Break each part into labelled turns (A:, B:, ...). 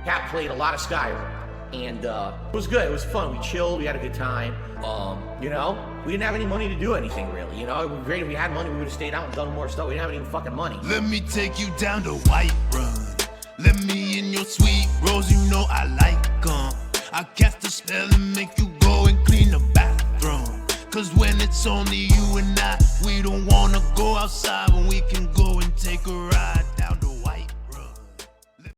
A: Cat played a lot of Skyrim, and it was good. It was fun. We chilled. We had a good time. You know, we didn't have any money to do anything really. You know, it would be great if we had money. We would have stayed out and done more stuff. We didn't have any fucking money.
B: Let me take you down to WhiteRun. Let me in your sweet rolls. You know I like 'em. I cast a spell and make you go and clean the bathroom. Cause when it's only you and I, we don't wanna go outside when we can go and take a ride down to WhiteRun.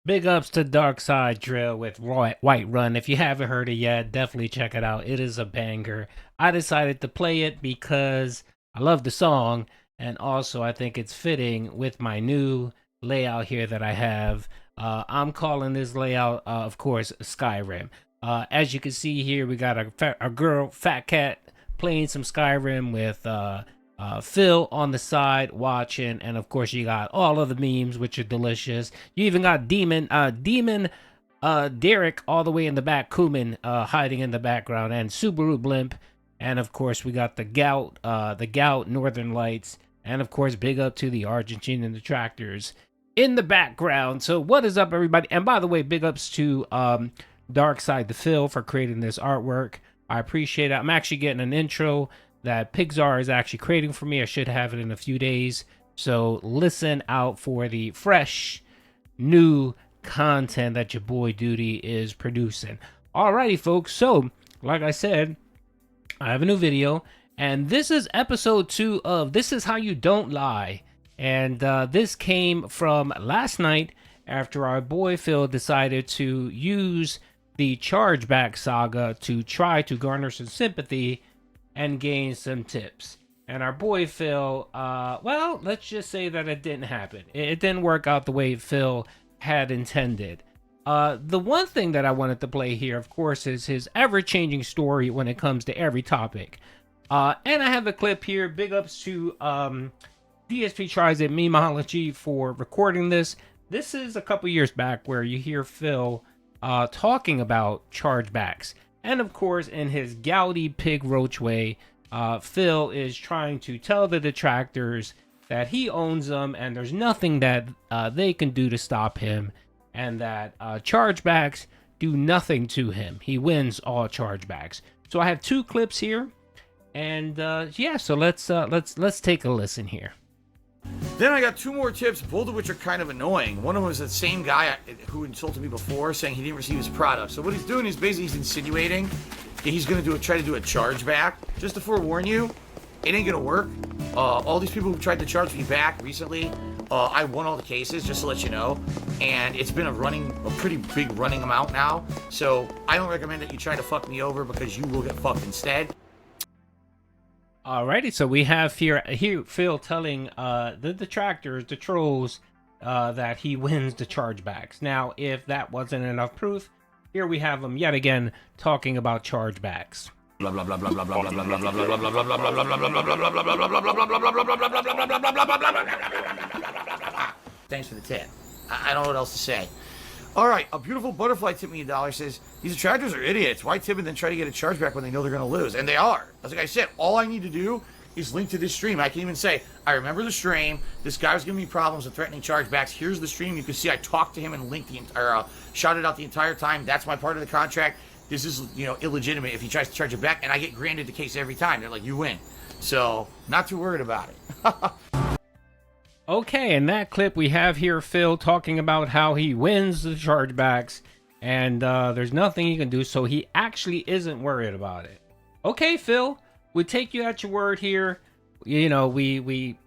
C: Big ups to TIHYDL with WhiteRun. If you haven't heard it yet, definitely check it out. It is a banger. I decided to play it because I love the song, and also I think it's fitting with my new layout here that I have. I'm calling this layout, of course, Skyrim. As you can see here, we got a girl, fat cat, playing some Skyrim with Phil on the side watching, and of course you got all of the memes, which are delicious. You even got Demon Derek all the way in the back, Kuman hiding in the background, and Subaru Blimp, and of course we got the Gout, Northern Lights, and of course big up to the Argentinian detractors in the background. So what is up, everybody? And by the way, big ups to Darkside the Phil for creating this artwork. I appreciate it. I'm actually getting an intro that Pixar is actually creating for me. I should have it in a few days. So listen out for the fresh, new content that your boy Duty is producing. Alrighty, folks. So, like I said, I have a new video. And this is episode 2 of This Is How You Don't Lie. And this came from last night after our boy Phil decided to use the chargeback saga to try to garner some sympathy and gain some tips. And our boy Phil, well, let's just say that it didn't happen. It didn't work out the way Phil had intended. The one thing that I wanted to play here, of course, is his ever-changing story when it comes to every topic. And I have a clip here. Big ups to DSP Tries It Memeology for recording this. This is a couple years back where you hear Phil talking about chargebacks. And of course, in his gouty pig roach way, Phil is trying to tell the detractors that he owns them and there's nothing that they can do to stop him, and that chargebacks do nothing to him. He wins all chargebacks. So I have 2 clips here, and yeah, so let's take a listen here.
A: Then I got 2 more tips, both of which are kind of annoying. One of them was the same guy who insulted me before, saying he didn't receive his product. So what he's doing is basically he's insinuating that he's going to try to do a chargeback. Just to forewarn you, it ain't going to work. All these people who tried to charge me back recently, I won all the cases, just to let you know. And it's been a pretty big running amount now. So I don't recommend that you try to fuck me over, because you will get fucked instead.
C: Alrighty, so we have here Phil telling the detractors, the trolls, that he wins the chargebacks. Now, if that wasn't enough proof, here we have him yet again talking about chargebacks.
A: Thanks for the tip. I don't know what else to say. All right, a beautiful butterfly tipped me $1, says, these detractors are idiots. Why tip and then try to get a chargeback when they know they're going to lose? And they are. As like I said, all I need to do is link to this stream. I can even say, I remember the stream. This guy was giving me problems and threatening chargebacks. Here's the stream. You can see I talked to him and linked shouted out the entire time. That's my part of the contract. This is, illegitimate if he tries to charge it back, and I get granted the case every time. They're like, you win. So, not too worried about it.
C: Okay, in that clip we have here Phil talking about how he wins the chargebacks, and there's nothing he can do, so he actually isn't worried about it. Okay, Phil, we take you at your word here. If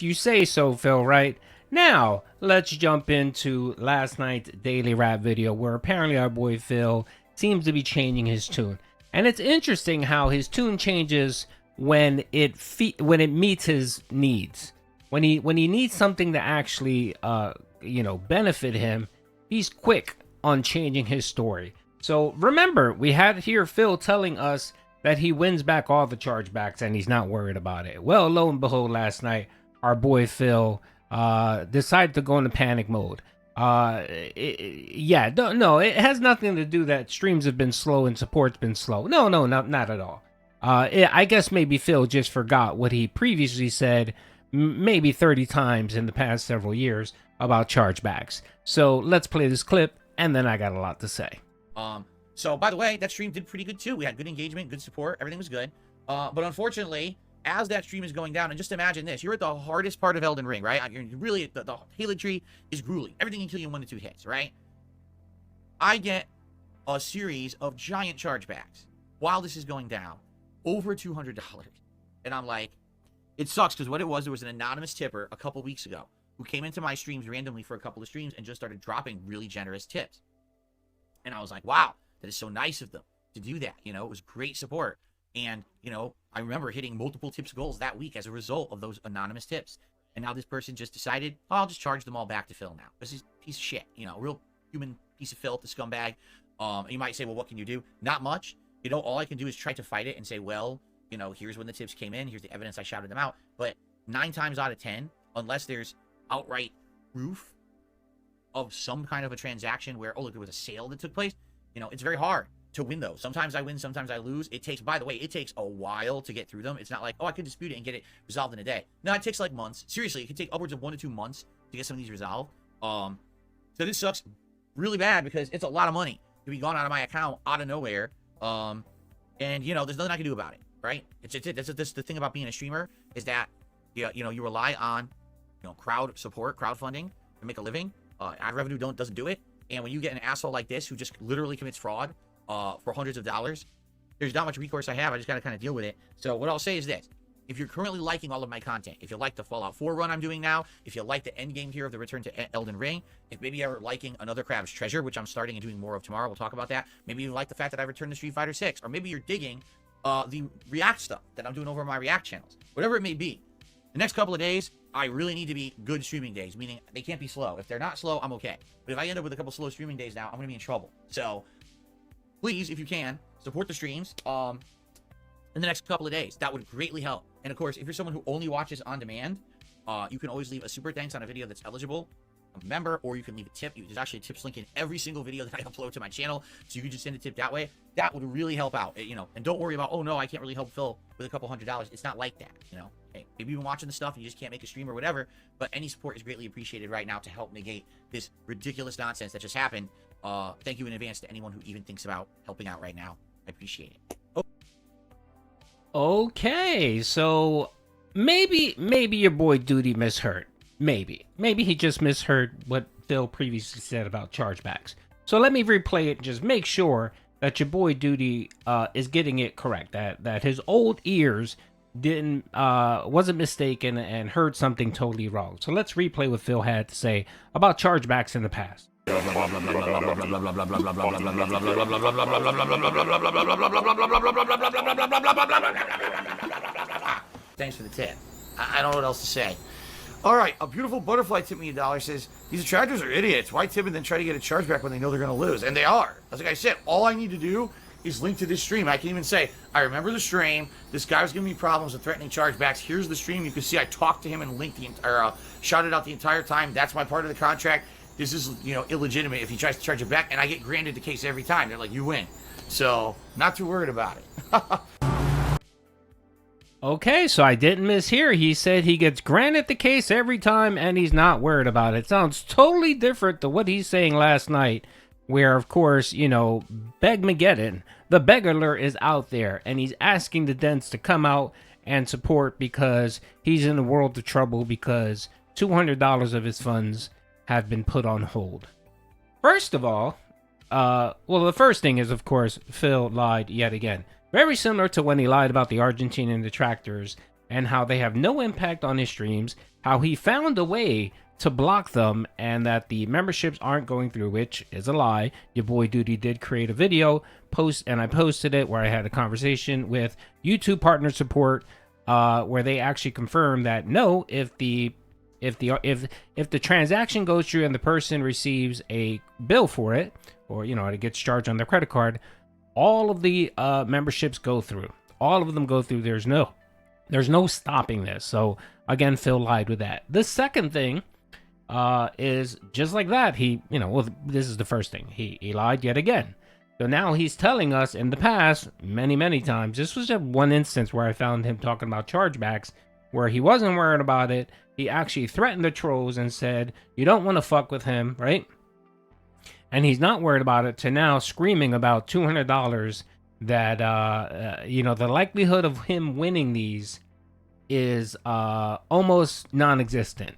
C: you say so, Phil, right? Now, let's jump into last night's daily rap video, where apparently our boy Phil seems to be changing his tune. And it's interesting how his tune changes when it meets his needs. When he needs something to actually, benefit him, he's quick on changing his story. So remember, we had here Phil telling us that he wins back all the chargebacks and he's not worried about it. Well, lo and behold, last night, our boy Phil decided to go into panic mode. It has nothing to do that streams have been slow and support's been slow. No, not at all. I guess maybe Phil just forgot what he previously said maybe 30 times in the past several years about chargebacks. So let's play this clip, and then I got a lot to say.
A: So by the way, that stream did pretty good too. We had good engagement, good support, everything was good. But unfortunately, as that stream is going down, and just imagine this, you're at the hardest part of Elden Ring, right? You're really, the TIHYDL tree is grueling. Everything can kill you in 1 to 2 hits, right? I get a series of giant chargebacks while this is going down, over $200. And I'm like, it sucks, because what it was, there was an anonymous tipper a couple weeks ago who came into my streams randomly for a couple of streams and just started dropping really generous tips. And I was like, wow, that is so nice of them to do that. You know, it was great support. And, you know, I remember hitting multiple tips goals that week as a result of those anonymous tips. And now this person just decided, oh, I'll just charge them all back to Phil now. This is a piece of shit, you know, real human piece of filth, the scumbag. You might say, well, what can you do? Not much. You know, all I can do is try to fight it and say, well, you know, here's when the tips came in. Here's the evidence I shouted them out. But 9 times out of 10, unless there's outright proof of some kind of a transaction where, oh, look, there was a sale that took place, you know, it's very hard to win those. Sometimes I win, sometimes I lose. It takes, by the way, it takes a while to get through them. It's not like, oh, I can dispute it and get it resolved in a day. No, it takes like months. Seriously, it can take upwards of 1 to 2 months to get some of these resolved. So this sucks really bad, because it's a lot of money to be gone out of my account out of nowhere. And, you know, there's nothing I can do about it, right? That's the thing about being a streamer, is that, you know, you rely on, you know, crowd support, crowdfunding to make a living. Ad revenue doesn't do it. And when you get an asshole like this who just literally commits fraud for hundreds of dollars, there's not much recourse I have. I just got to kind of deal with it. So what I'll say is this. If you're currently liking all of my content, if you like the Fallout 4 run I'm doing now, if you like the end game here of the Return to Elden Ring, if maybe you're liking Another Crab's Treasure, which I'm starting and doing more of tomorrow, we'll talk about that. Maybe you like the fact that I returned to Street Fighter 6, or maybe you're digging the React stuff that I'm doing over on my React channels. Whatever it may be, the next couple of days, I really need to be good streaming days, meaning they can't be slow. If they're not slow, I'm okay. But if I end up with a couple slow streaming days now, I'm going to be in trouble. So please, if you can, support the streams in the next couple of days. That would greatly help. And of course, if you're someone who only watches on demand, you can always leave a super thanks on a video that's eligible, a member, or you can leave a tip. There's actually a tips link in every single video that I upload to my channel, so you can just send a tip that way. That would really help out, you know. And don't worry about, oh no, I can't really help Phil with a couple $100. It's not like that, you know. Hey, maybe you've been watching the stuff and you just can't make a stream or whatever, but any support is greatly appreciated right now to help negate this ridiculous nonsense that just happened. Thank you in advance to anyone who even thinks about helping out right now. I appreciate it. Oh.
C: Okay, so maybe your boy Duty misheard. Maybe he just misheard what Phil previously said about chargebacks. So let me replay it and just make sure that your boy Duty is getting it correct. That his old ears wasn't mistaken and heard something totally wrong. So let's replay what Phil had to say about chargebacks in the past.
A: Thanks for the tip. I don't know what else to say. All right, a beautiful butterfly tipped me $1. Says these attractors are idiots. Why tip and then try to get a chargeback when they know they're going to lose? And they are. Like I said, all I need to do is link to this stream. I can even say, I remember the stream. This guy was giving me problems with threatening chargebacks. Here's the stream. You can see I talked to him and linked the entire, shouted out the entire time. That's my part of the contract. This is, you know, illegitimate if he tries to charge it back, and I get granted the case every time. They're like, you win. So, not too worried about it.
C: Okay, so I didn't mishear. He said he gets granted the case every time, and he's not worried about it. Sounds totally different to what he's saying last night, where, of course, you know, Begmageddon, the beggarler, is out there, and he's asking the Dents to come out and support because he's in a world of trouble because $200 of his funds have been put on hold. First of all, well, the first thing is, of course, Phil lied yet again. Very similar to when he lied about the Argentinian detractors and how they have no impact on his streams, how he found a way to block them and that the memberships aren't going through, which is a lie. Your boy Duty did create a video, and I posted it where I had a conversation with YouTube partner support, where they actually confirmed that no, if the transaction goes through and the person receives a bill for it, or, you know, it gets charged on their credit card, all of the memberships go through. All of them go through. There's no stopping this. So again, Phil lied with that. The second thing is just like that. Well, this is the first thing. He lied yet again. So now he's telling us in the past, many times, this was just one instance where I found him talking about chargebacks. where he wasn't worried about it. He actually threatened the trolls and said, you don't want to fuck with him, right? And he's not worried about it, to now screaming about $200 that, you know, the likelihood of him winning these is almost non-existent.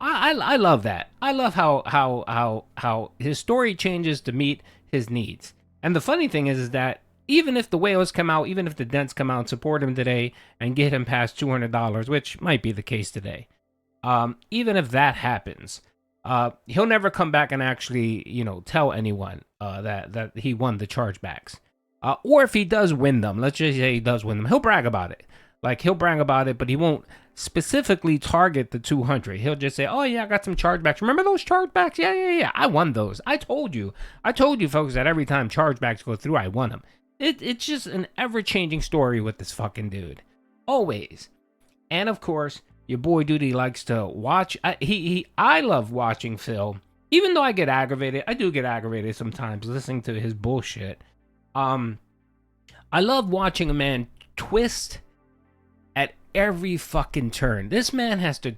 C: I love that. I love how his story changes to meet his needs. And the funny thing is that even if the whales come out, even if the dents come out and support him today and get him past $200, which might be the case today, even if that happens, he'll never come back and actually, you know, tell anyone that he won the chargebacks. Or if he does win them, let's just say he does win them, he'll brag about it. Like, he'll brag about it, but he won't specifically target the 200. He'll just say, oh, yeah, I got some chargebacks. Remember those chargebacks? Yeah. I won those. I told you, folks, that every time chargebacks go through, I won them. It's just an ever-changing story with this fucking dude. Always. And, of course, your boy Duty likes to watch. I love watching Phil. Even though I get aggravated, I do get aggravated sometimes listening to his bullshit. I love watching a man twist at every fucking turn. This man has to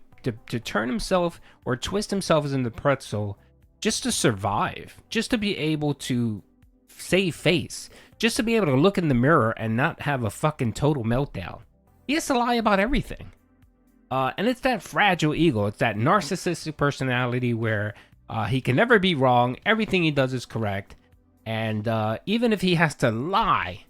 C: turn himself or twist himself as in the pretzel just to survive, just to be able to save face, just to be able to look in the mirror and not have a fucking total meltdown. He has to lie about everything. And it's that fragile ego. It's that narcissistic personality where he can never be wrong. Everything he does is correct. And even if he has to lie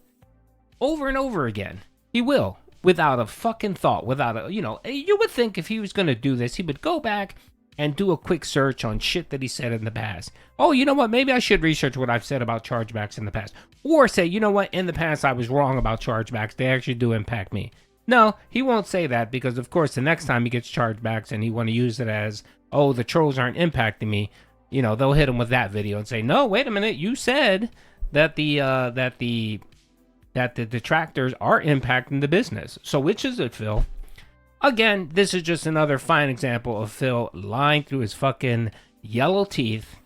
C: over and over again, he will. Without a fucking thought, without a, you know, you would think if he was going to do this, he would go back and do a quick search on shit that he said in the past. Oh, you know what? Maybe I should research what I've said about chargebacks in the past. Or say, you know what? In the past, I was wrong about chargebacks. They actually do impact me. No, he won't say that because, of course, the next time he gets chargebacks and he want to use it as, oh, the trolls aren't impacting me, you know, they'll hit him with that video and say, no, wait a minute. You said that the detractors are impacting the business. So which is it, Phil? Again, this is just another fine example of Phil lying through his fucking yellow teeth.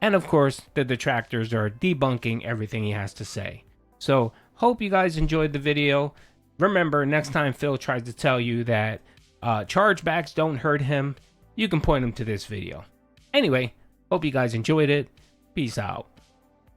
C: And of course, the detractors are debunking everything he has to say. So hope you guys enjoyed the video. Remember, next time Phil tries to tell you that chargebacks don't hurt him, you can point him to this video. Anyway, hope you guys enjoyed it. Peace out.